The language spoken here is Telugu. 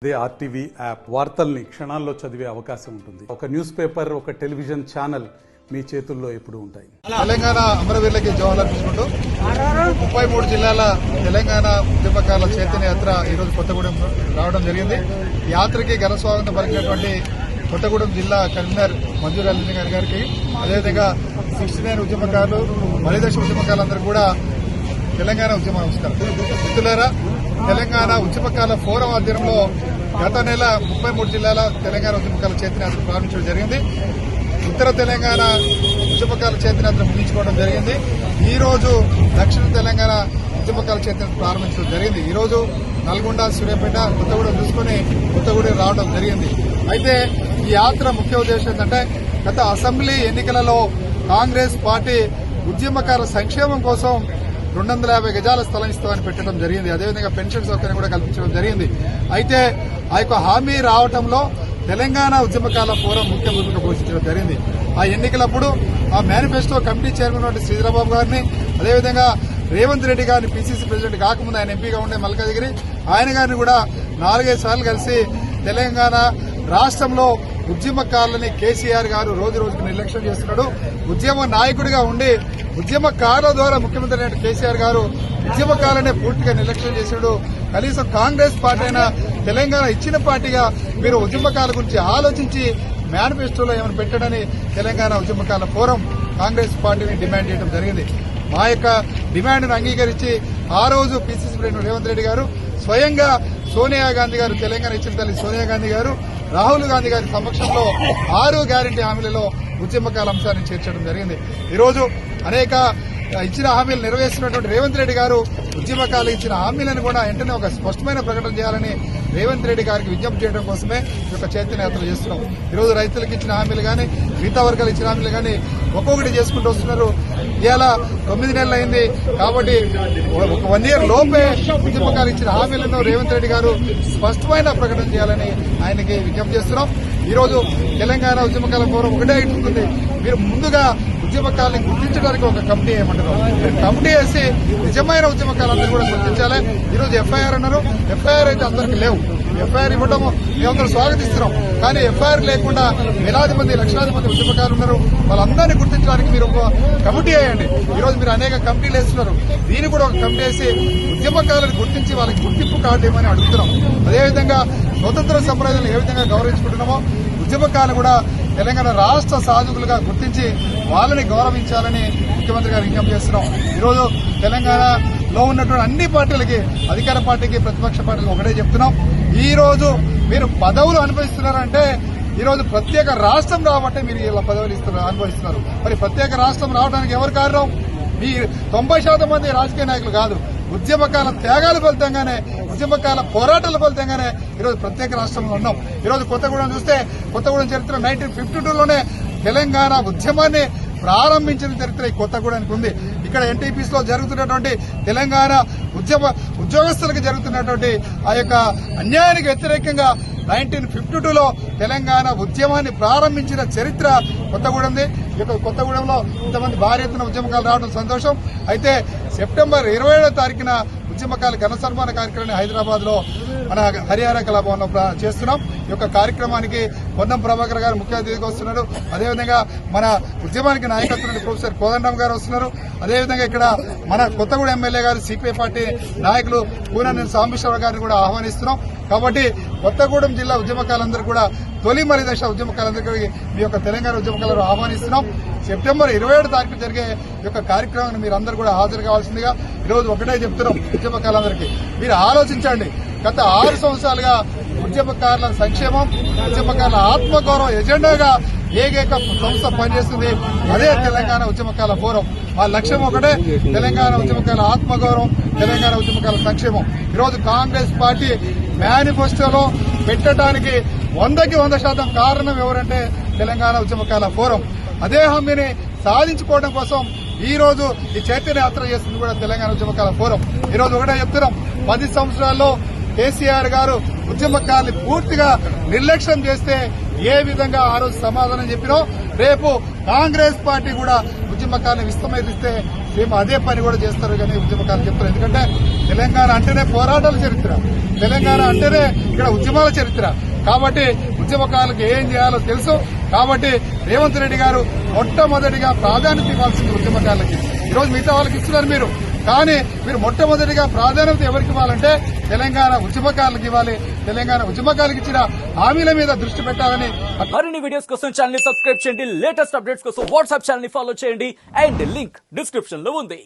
అదే ఆర్టీవీ యాప్ వార్తల్ని క్షణాల్లో చదివే అవకాశం ఉంటుంది. ఒక న్యూస్ పేపర్, ఒక టెలివిజన్ ఛానల్ మీ చేతుల్లో ఎప్పుడూ ఉంటాయి. తెలంగాణ అమరవీరులకి జోహార్లర్పించుకుంటూ 33 జిల్లాల తెలంగాణ ఉద్యమకారుల చైతన్యయాత్ర ఈరోజు కొత్తగూడెం రావడం జరిగింది. ఈ యాత్రకి ఘన స్వాగతం పలికినటువంటి కొత్తగూడెం జిల్లా కన్వీనర్ మంజూర్ అలీ గారికి, అదేవిధంగా 69 ఉద్యమకారులు, మలిదశ ఉద్యమకారులందరూ కూడా తెలంగాణ ఉద్యమ నమస్కారం. మిత్రులారా, తెలంగాణ ఉద్యమకాల ఫోరం ఆధ్వర్యంలో గత నెల 33 జిల్లాల తెలంగాణ ఉద్యమకాల చైతన్యయాత్ర ప్రారంభించడం జరిగింది. ఉత్తర తెలంగాణ ఉద్యమకాల చైతన్యయాత్ర ముగించుకోవడం జరిగింది. ఈ రోజు దక్షిణ తెలంగాణ ఉద్యమకాల చైతన్యత ప్రారంభించడం జరిగింది. ఈ రోజు నల్గొండ, సూర్యాపేట, కొత్తగూడెం చూసుకుని కొత్తగూడెం రావడం జరిగింది. అయితే ఈ యాత్ర ముఖ్య ఉద్దేశం ఏంటంటే, గత అసెంబ్లీ ఎన్నికలలో కాంగ్రెస్ పార్టీ ఉద్యమకారుల సంక్షేమం కోసం 250 గజాల స్థలం ఇస్తామని పెట్టడం జరిగింది. అదేవిధంగా పెన్షన్ సౌకర్యం కూడా కల్పించడం జరిగింది. అయితే ఆ యొక్క హామీ రావడంలో తెలంగాణ ఉద్యమకాల ఫోరం ముఖ్య భూమిక పోషించడం జరిగింది. ఆ ఎన్నికలప్పుడు ఆ మేనిఫెస్టో కమిటీ చైర్మన్ శ్రీధరబాబు గారిని, అదేవిధంగా రేవంత్ రెడ్డి గారిని పీసీసీ ప్రెసిడెంట్ కాకముందు ఆయన ఎంపీగా ఉండే మల్కాజిగిరి ఆయన గారిని కూడా 4-5 సార్లు కలిసి తెలంగాణ రాష్ట్రంలో ఉద్యమకారులని కేసీఆర్ గారు రోజు రోజుకు నిర్లక్ష్యం చేస్తున్నాడు. ఉద్యమ నాయకుడిగా ఉండి ఉద్యమకారుల ద్వారా ముఖ్యమంత్రి అయిన కేసీఆర్ గారు ఉద్యమకారులనే పూర్తిగా నిర్లక్ష్యం చేశాడు. కనీసం కాంగ్రెస్ పార్టీ అయినా తెలంగాణ ఇచ్చిన పార్టీగా మీరు ఉద్యమకారుల గురించి ఆలోచించి మేనిఫెస్టోలో ఏమైనా పెట్టడని తెలంగాణ ఉద్యమకారుల ఫోరం కాంగ్రెస్ పార్టీని డిమాండ్ చేయడం జరిగింది. మా యొక్క డిమాండ్ను అంగీకరించి ఆ రోజు పీసీసీ ప్రెసిడెంట్ రేవంత్ రెడ్డి గారు స్వయంగా సోనియా గాంధీ గారు, తెలంగాణ ఇచ్చిన తల్లి సోనియా గాంధీ గారు, రాహుల్ గాంధీ గారి సమక్షంలో 6 గ్యారంటీ హామీలలో ఉద్యమకాల అంశాన్ని చేర్చడం జరిగింది. ఈరోజు అనేక ఇచ్చిన హామీలు నెరవేర్చినటువంటి రేవంత్ రెడ్డి గారు ఉద్యమకాలు ఇచ్చిన హామీలను కూడా వెంటనే ఒక స్పష్టమైన ప్రకటన చేయాలని రేవంత్ రెడ్డి గారికి విజ్ఞప్తి చేయడం కోసమే ఈ యొక్క చైతన్యయాత్ర చేస్తున్నాం. ఈరోజు రైతులకు ఇచ్చిన హామీలు కానీ, మిగతా వర్గాలు ఇచ్చిన హామీలు కానీ ఒక్కొక్కటి చేసుకుంటూ వస్తున్నారు. ఇవాళ 9 నెలలు అయింది కాబట్టి ఒక 1 year లోపే ఉద్యమకాలు ఇచ్చిన హామీలను రేవంత్ రెడ్డి గారు స్పష్టమైన ప్రకటన చేయాలని ఆయనకి విజ్ఞప్తి చేస్తున్నాం. ఈరోజు తెలంగాణ ఉద్యమకాల ఫోరం ఒకటే ఉంటుంది, మీరు ముందుగా ఉద్యమకాలను గుర్తించడానికి ఒక కమిటీ వేయమంటారు. మీరు కమిటీ వేసి నిజమైన ఉద్యమకాలందరూ కూడా గుర్తించాలి. ఈరోజు ఎఫ్ఐఆర్ అన్నారు, ఎఫ్ఐఆర్ అయితే అందరికీ లేవు. ఎఫ్ఐఆర్ ఇవ్వడం మేమందరూ స్వాగతిస్తున్నాం. కానీ ఎఫ్ఐఆర్ లేకుండా వేలాది మంది, లక్షలాది మంది ఉద్యమకారులు ఉన్నారు. వాళ్ళందరినీ గుర్తించడానికి మీరు ఒక కమిటీ వేయండి. ఈరోజు మీరు అనేక కమిటీలు వేస్తున్నారు, దీన్ని కూడా ఒక కమిటీ వేసి ఉద్యమకారులను గుర్తించి వాళ్ళకి గుర్తింపు కార్డు ఇవ్వమని అడుగుతున్నాం. అదేవిధంగా స్వతంత్ర సంప్రదాయాలను ఏ విధంగా గౌరవించుకుంటున్నామో ఉద్యమకారులు కూడా తెలంగాణ రాష్ట్ర సాధకులుగా గుర్తించి వాళ్ళని గౌరవించాలని ముఖ్యమంత్రి గారు విజ్ఞప్తి చేస్తున్నాం. ఈరోజు తెలంగాణలో ఉన్నటువంటి అన్ని పార్టీలకి, అధికార పార్టీకి, ప్రతిపక్ష పార్టీలకు ఒకటే చెప్తున్నాం, ఈ రోజు మీరు పదవులు అనుభవిస్తున్నారంటే ఈరోజు ప్రత్యేక రాష్ట్రం రాబట్టే మీరు ఇలా పదవులు అనుభవిస్తున్నారు. మరి ప్రత్యేక రాష్ట్రం రావడానికి ఎవరు కారణం? మీ 90% మంది రాజకీయ నాయకులు కాదు, ఉద్యమకాల త్యాగాల ఫలితంగానే, ఉద్యమకాల పోరాటాల ఫలితంగానే ఈరోజు ప్రత్యేక రాష్ట్రంలో ఉన్నాం. ఈరోజు కొత్తగూడెం చూస్తే, కొత్తగూడెం చరిత్ర 1952లోనే తెలంగాణ ఉద్యమాన్ని ప్రారంభించిన చరిత్ర ఈ కొత్తగూడెంకి ఉంది. ఇక్కడ ఎన్టీపీసీ లో జరుగుతున్నటువంటి తెలంగాణ ఉద్యోగస్తులకు జరుగుతున్నటువంటి ఆ యొక్క అన్యాయానికి వ్యతిరేకంగా 1952లో తెలంగాణ ఉద్యమాన్ని ప్రారంభించిన చరిత్ర కొత్తగూడెంది. ఇక కొత్తగూడెంలో ఇంతమంది భారీ ఎత్తున ఉద్యమకాలు రావడం సంతోషం. అయితే సెప్టెంబర్ 27వ తారీఖున ఉద్యమకాల ఘన సన్మాన కార్యక్రమాన్ని హైదరాబాద్ లో మన హరియానా కళాభవన్లో చేస్తున్నాం. ఈ యొక్క కార్యక్రమానికి పొన్నం ప్రభాకర్ గారు ముఖ్య అతిథిగా వస్తున్నారు. అదేవిధంగా మన ఉద్యమానికి నాయకత్వం ప్రొఫెసర్ కోదండం గారు వస్తున్నారు. అదేవిధంగా ఇక్కడ మన కొత్తగూడెం ఎమ్మెల్యే గారు, సిపిఐ పార్టీ నాయకులు కూననేని సాంబశివరావు గారిని కూడా ఆహ్వానిస్తున్నాం. కాబట్టి కొత్తగూడెం జిల్లా ఉద్యమకాలందరూ కూడా తొలి మరి దశ ఉద్యమకాలందరికీ మీ యొక్క తెలంగాణ ఉద్యమకాలను ఆహ్వానిస్తున్నాం. సెప్టెంబర్ 27 తారీఖు జరిగే ఈ యొక్క కార్యక్రమాన్ని మీరందరూ కూడా హాజరు కావాల్సిందిగా ఈరోజు ఒకటే చెప్తున్నాం ఉద్యమకాలందరికీ, మీరు ఆలోచించండి. గత 6 సంవత్సరాలుగా ఉద్యమకారుల సంక్షేమం, ఉద్యమకారుల ఆత్మగౌరవం ఎజెండాగా ఏకైక సంస్థ పనిచేస్తుంది, అదే తెలంగాణ ఉద్యమకాల ఫోరం. ఆ లక్ష్యం ఒకటే, తెలంగాణ ఉద్యమకాల ఆత్మగౌరవం, తెలంగాణ ఉద్యమకాల సంక్షేమం. ఈరోజు కాంగ్రెస్ పార్టీ మేనిఫెస్టోలో పెట్టడానికి 100కి 100% కారణం ఎవరంటే తెలంగాణ ఉద్యమకాల ఫోరం. అదే హామీని సాధించుకోవడం కోసం ఈ రోజు ఈ చైతన్య యాత్ర చేస్తుంది కూడా తెలంగాణ ఉద్యమకాల ఫోరం. ఈరోజు ఒకటే చెప్తున్నాం, 10 సంవత్సరాల్లో కేసీఆర్ గారు ఉద్యమకారులు పూర్తిగా నిర్లక్ష్యం చేస్తే ఏ విధంగా ఆ రోజు సమాధానం చెప్పినో, రేపు కాంగ్రెస్ పార్టీ కూడా ఉద్యమకారులను విస్తమరిస్తే మేము అదే పని కూడా చేస్తారు కానీ ఉద్యమకారులు చెప్తారు. ఎందుకంటే తెలంగాణ అంటేనే పోరాటాల చరిత్ర, తెలంగాణ అంటేనే ఇక్కడ ఉద్యమాల చరిత్ర. కాబట్టి ఉద్యమకారులకు ఏం చేయాలో తెలుసు. కాబట్టి రేవంత్ రెడ్డి గారు మొట్టమొదటిగా ప్రాధాన్యత ఇవ్వాల్సింది ఉద్యమకారులకి. ఈరోజు మిగతా వాళ్ళకి ఇస్తున్నారు మీరు, కానీ మీరు మొట్టమొదటిగా ప్రాధాన్యత ఎవరికి ఇవ్వాలంటే తెలంగాణ ఉద్యమకారులకు ఇవ్వాలి. తెలంగాణ ఉద్యమకారులకు ఇచ్చిన హామీల మీద దృష్టి పెట్టాలని. మరిన్ని వీడియోస్ కోసం ఛానల్ ని సబ్స్క్రైబ్ చేయండి. లేటెస్ట్ అప్డేట్స్ కోసం వాట్సాప్ ఛానల్ ని ఫాలో చేయండి. అండ్ లింక్ డిస్క్రిప్షన్ లో ఉంది.